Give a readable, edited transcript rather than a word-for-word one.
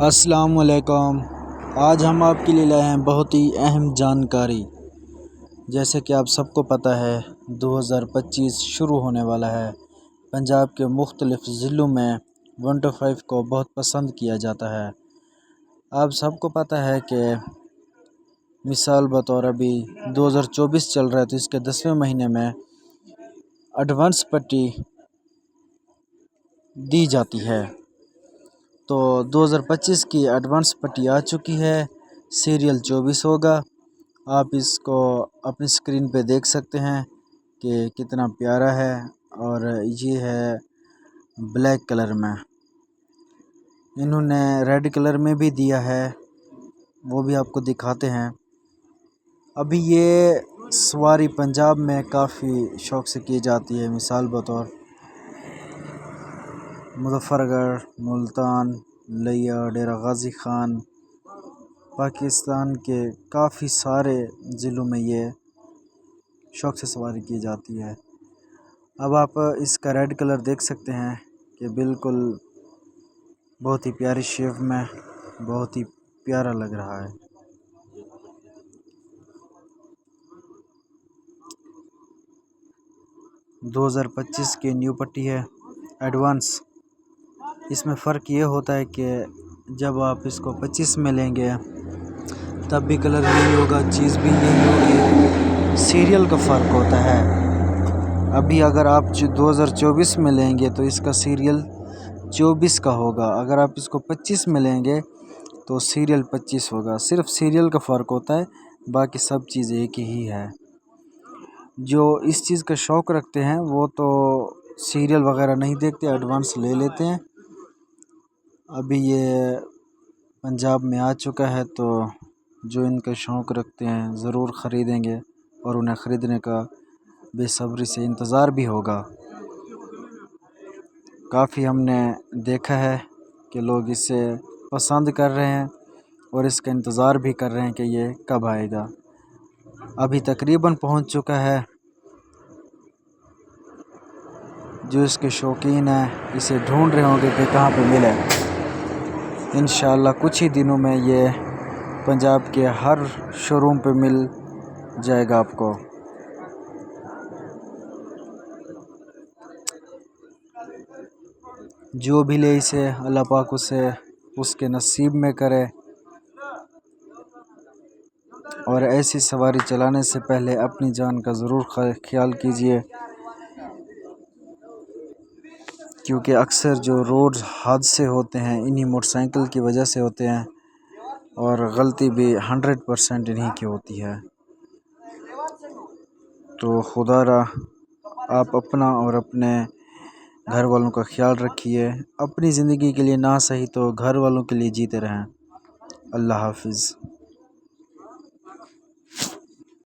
السلام علیکم۔ آج ہم آپ کے لیے لائے ہیں بہت ہی اہم جانکاری۔ جیسے کہ آپ سب کو پتہ ہے 2025 شروع ہونے والا ہے۔ پنجاب کے مختلف ضلعوں میں 125 کو بہت پسند کیا جاتا ہے۔ آپ سب کو پتہ ہے کہ مثال بطور ابھی 2024 چل رہا ہے تو اس کے 10ویں مہینے میں ایڈوانس پٹی دی جاتی ہے۔ تو 2025 کی ایڈوانس پٹی آ چکی ہے۔ سیریل 24 ہوگا۔ آپ اس کو اپنی اسکرین پہ دیکھ سکتے ہیں کہ کتنا پیارا ہے، اور یہ ہے بلیک کلر میں۔ انہوں نے ریڈ کلر میں بھی دیا ہے، وہ بھی آپ کو دکھاتے ہیں۔ ابھی یہ سواری پنجاب میں کافی شوق سے کی جاتی ہے۔ مثال بطور مظفر گڑھ، ملتان، لیا، ڈیرہ غازی خان، پاکستان کے کافی سارے ضلعوں میں یہ شوق سے سواری کی جاتی ہے۔ اب آپ اس کا ریڈ کلر دیکھ سکتے ہیں کہ بالکل بہت ہی پیاری شیپ میں بہت ہی پیارا لگ رہا ہے۔ دو 2025 کی نیو پٹی ہے ایڈوانس۔ اس میں فرق یہ ہوتا ہے کہ جب آپ اس کو 25 میں لیں گے تب بھی کلر یہی ہوگا، چیز بھی یہی ہوگی، سیریل کا فرق ہوتا ہے۔ ابھی اگر آپ 2024 میں لیں گے تو اس کا سیریل 24 کا ہوگا، اگر آپ اس کو 25 میں لیں گے تو سیریل 25 ہوگا۔ صرف سیریل کا فرق ہوتا ہے، باقی سب چیز ایک ہی ہے۔ جو اس چیز کا شوق رکھتے ہیں وہ تو سیریل وغیرہ نہیں دیکھتے، ایڈوانس لے لیتے ہیں۔ ابھی یہ پنجاب میں آ چکا ہے تو جو ان کا شوق رکھتے ہیں ضرور خریدیں گے، اور انہیں خریدنے کا بے صبری سے انتظار بھی ہوگا۔ کافی ہم نے دیکھا ہے کہ لوگ اسے پسند کر رہے ہیں اور اس کا انتظار بھی کر رہے ہیں کہ یہ کب آئے گا۔ ابھی تقریباً پہنچ چکا ہے۔ جو اس کے شوقین ہیں اسے ڈھونڈ رہے ہوں گے کہ کہاں پہ ملے۔ انشاءاللہ کچھ ہی دنوں میں یہ پنجاب کے ہر شو روم پہ مل جائے گا آپ کو۔ جو بھی لے اسے اللہ پاک اسے اس کے نصیب میں کرے، اور ایسی سواری چلانے سے پہلے اپنی جان کا ضرور خیال کیجیے، کیونکہ اکثر جو روڈ حادثے ہوتے ہیں انہی موٹر سائیکل کی وجہ سے ہوتے ہیں، اور غلطی بھی 100% انہی کی ہوتی ہے۔ تو خدا را آپ اپنا اور اپنے گھر والوں کا خیال رکھیے۔ اپنی زندگی کے لیے نہ صحیح تو گھر والوں کے لیے جیتے رہیں۔ اللہ حافظ۔